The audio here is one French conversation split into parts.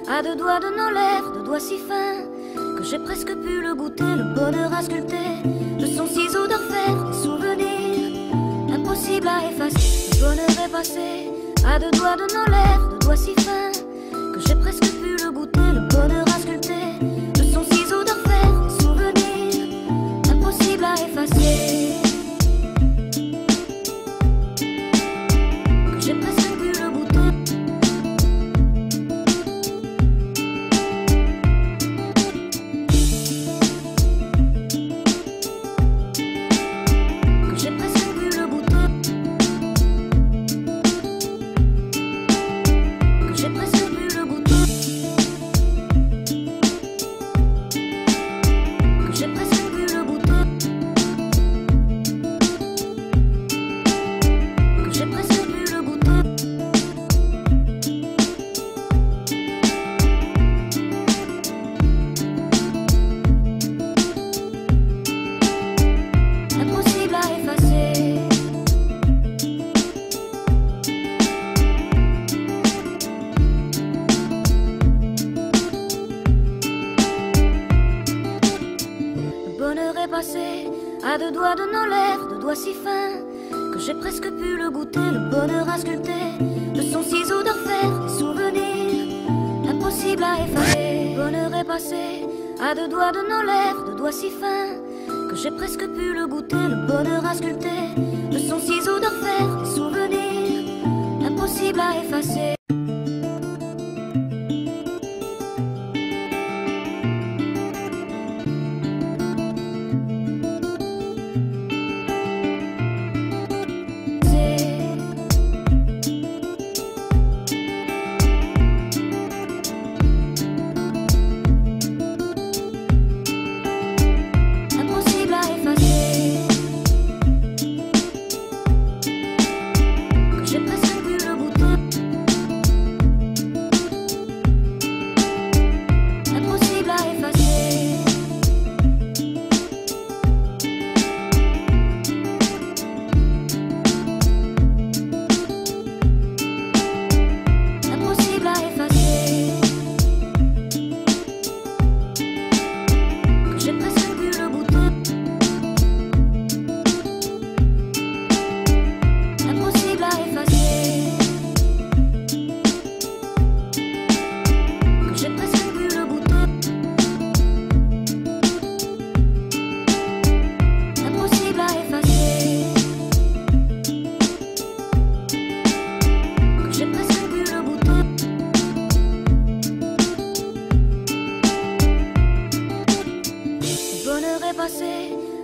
À deux doigts de nos lèvres, deux doigts si fins que j'ai presque pu le goûter. Le bonheur à sculpter de son ciseau d'orfèvre, des souvenirs impossibles à effacer. Le bonheur est passé à deux doigts de nos lèvres, deux doigts si fins que j'ai presque pu le goûter. Le bonheur à sculpter de son ciseau d'orfèvre, des souvenirs impossibles à effacer. Que j'ai presque pu le goûter. À deux doigts de nos lèvres, deux doigts si fins que j'ai presque pu le goûter. Le bonheur à sculpter de son ciseau d'orfèvre, des souvenirs impossibles à effacer. Le bonheur est passé à deux doigts de nos lèvres, deux doigts si fins que j'ai presque pu le goûter. Le bonheur à sculpter de son ciseau d'orfèvre, des souvenirs impossibles à effacer.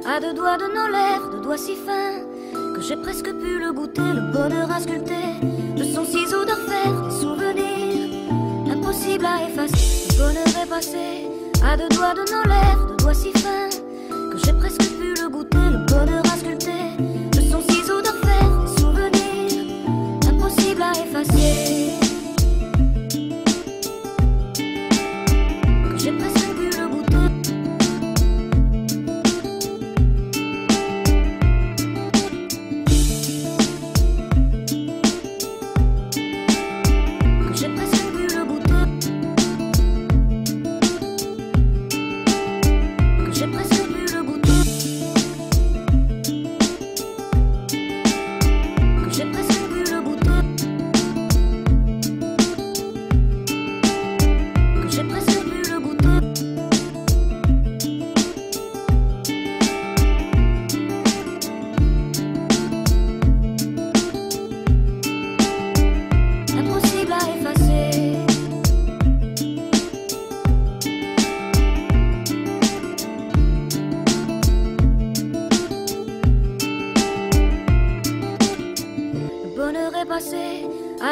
À deux doigts de nos lèvres, deux doigts si fins que j'ai presque pu le goûter. Le bonheur à sculpter de son ciseau d'orfèvre, des souvenirs impossibles à effacer. Le bonheur est passé à deux doigts de nos lèvres, deux doigts si fins que j'ai presque pu le goûter. Le bonheur à sculpter de son ciseau d'orfèvre, des souvenirs impossibles à effacer. Que j'ai presque pu le goûter.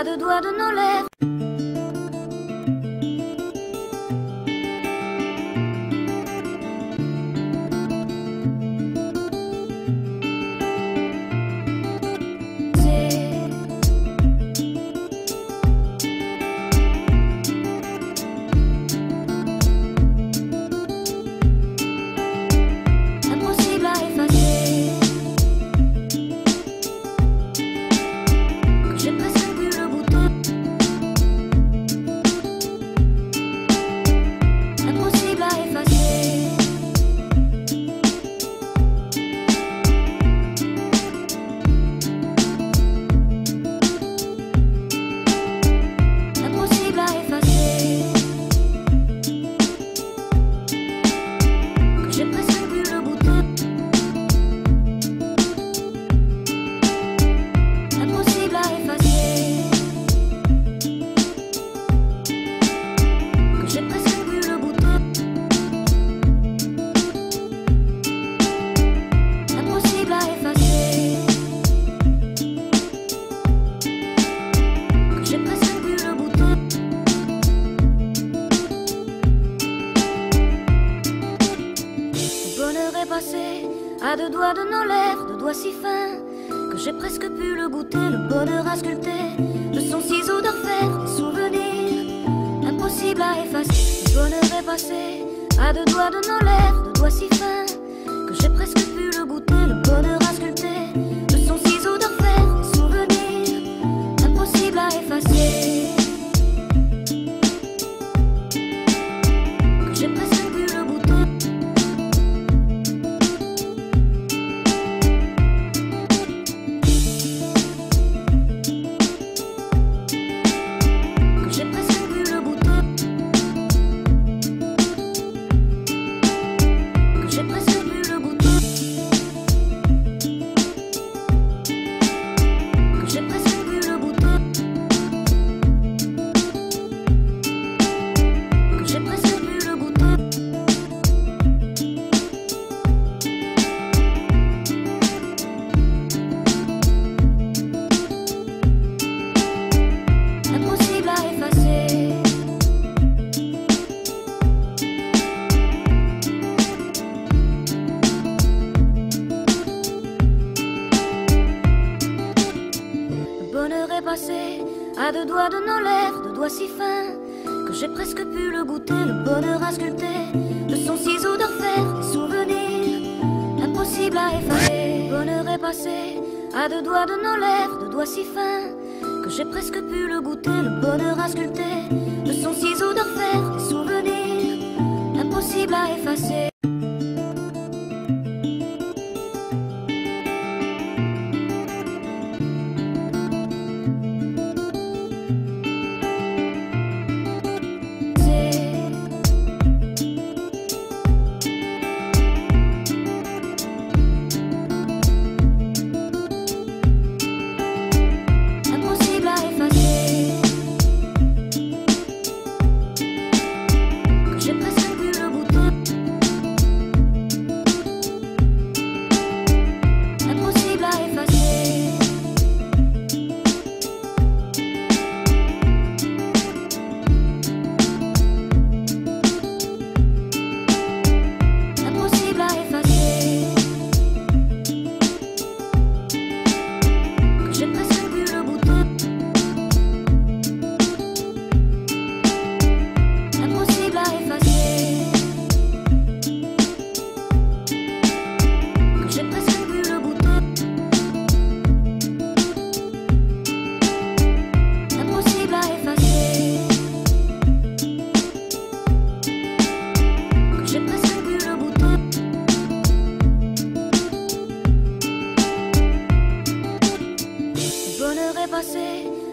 à deux doigts de nos lèvres. À deux doigts de nos lèvres, deux doigts si fins que j'ai presque pu le goûter, le bonheur à sculpter de son ciseau d'orfèvre, souvenir impossible à effacer. Le bonheur est passé à deux doigts de nos lèvres, deux doigts si fins que j'ai presque pu le goûter, le bonheur à sculpter de son ciseau d'orfèvre, souvenir impossible à effacer. Que j'ai presque pu le goûter. À deux doigts de nos lèvres, deux doigts si fins que j'ai presque pu le goûter, le bonheur à sculpter de son ciseau d'orfèvre, souvenir impossible à effacer. Le bonheur est passé à deux doigts de nos lèvres, deux doigts si fins que j'ai presque pu le goûter, le bonheur à sculpter de son ciseau d'orfèvre, souvenir impossible à effacer.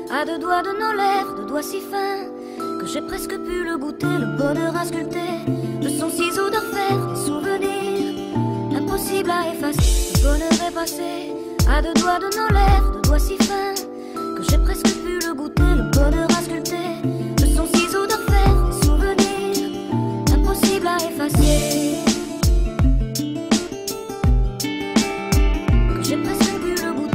À deux doigts de nos lèvres, deux doigts si fins que j'ai presque pu le goûter, le bonheur à sculpter de son ciseau d'orfèvre, souvenir impossible à effacer. Le bonheur est passé à deux doigts de nos lèvres, deux doigts si fins que j'ai presque pu le goûter, le bonheur à sculpter de son ciseau d'orfèvre, souvenir impossible à effacer. Que j'ai presque pu le goûter.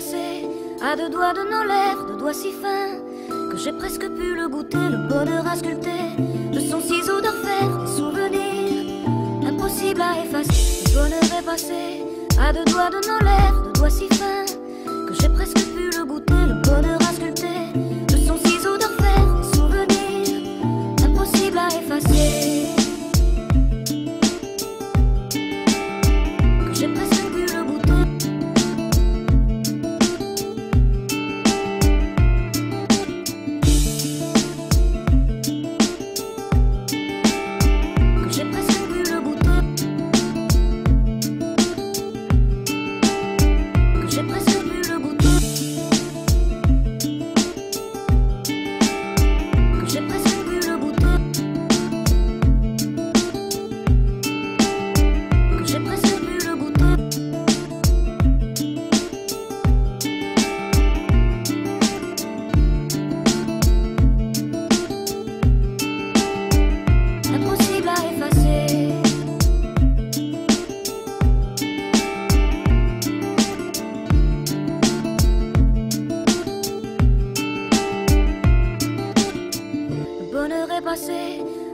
passé à deux doigts de nos lèvres, deux doigts si fins que j'ai presque pu le goûter, le bonheur à sculpter de son ciseau d'orfèvre, souvenir impossible à effacer. Le bonheur est passé à deux doigts de nos lèvres, deux doigts si fins que j'ai presque pu le goûter, le bonheur à sculpter de son ciseau d'orfèvre, souvenir impossible à effacer. Que j'ai presque pu le goûter.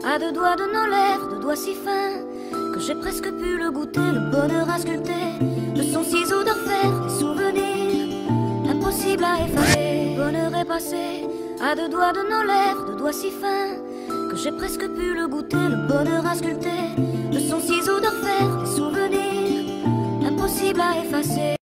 À deux doigts de nos lèvres, deux doigts si fins que j'ai presque pu le goûter, le bonheur à sculpter de son ciseau d'orfèvre, souvenir impossible à effacer. Le bonheur est passé à deux doigts de nos lèvres, deux doigts si fins que j'ai presque pu le goûter, le bonheur à sculpter de son ciseau d'orfèvre, souvenir impossible à effacer.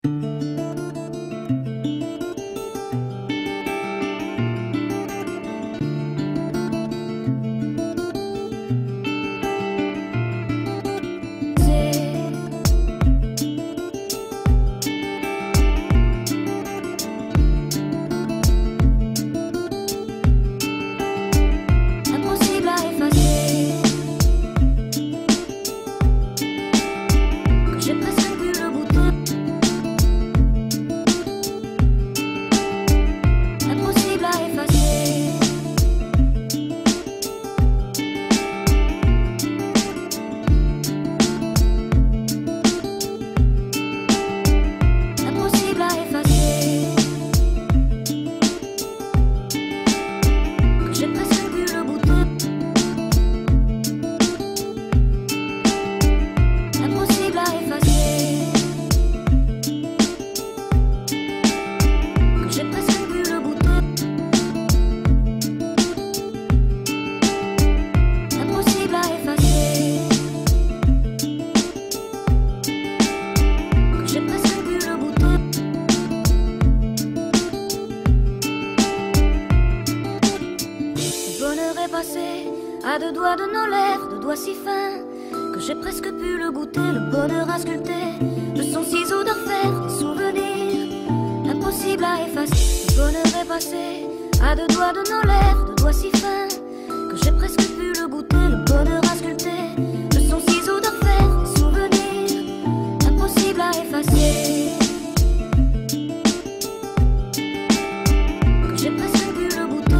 À deux doigts de nos lèvres, deux doigts si fins que j'ai presque pu le goûter, le bonheur à sculpter de son ciseau d'orfèvre, souvenir impossible à effacer. Le bonheur est passé à deux doigts de nos lèvres, deux doigts si fins que j'ai presque pu le goûter, le bonheur à sculpter de son ciseau d'orfèvre, souvenir impossible à effacer. Que j'ai presque pu le goûter.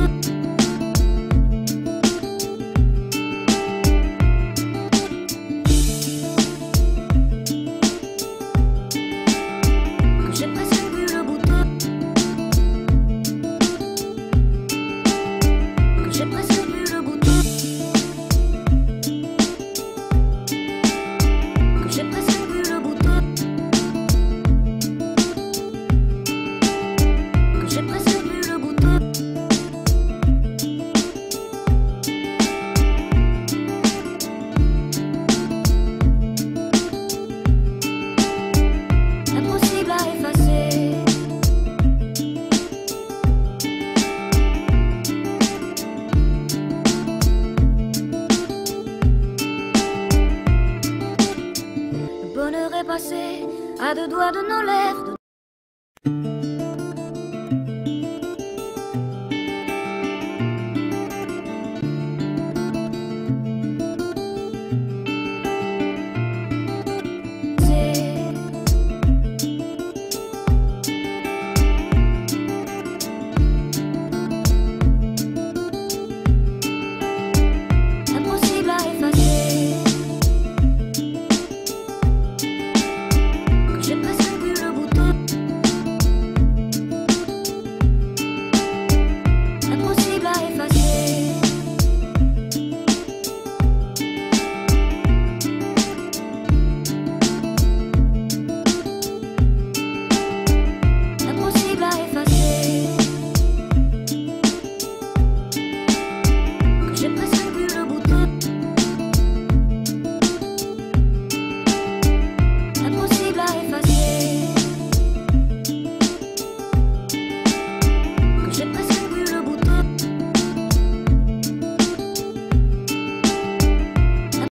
À deux doigts de nos lèvres.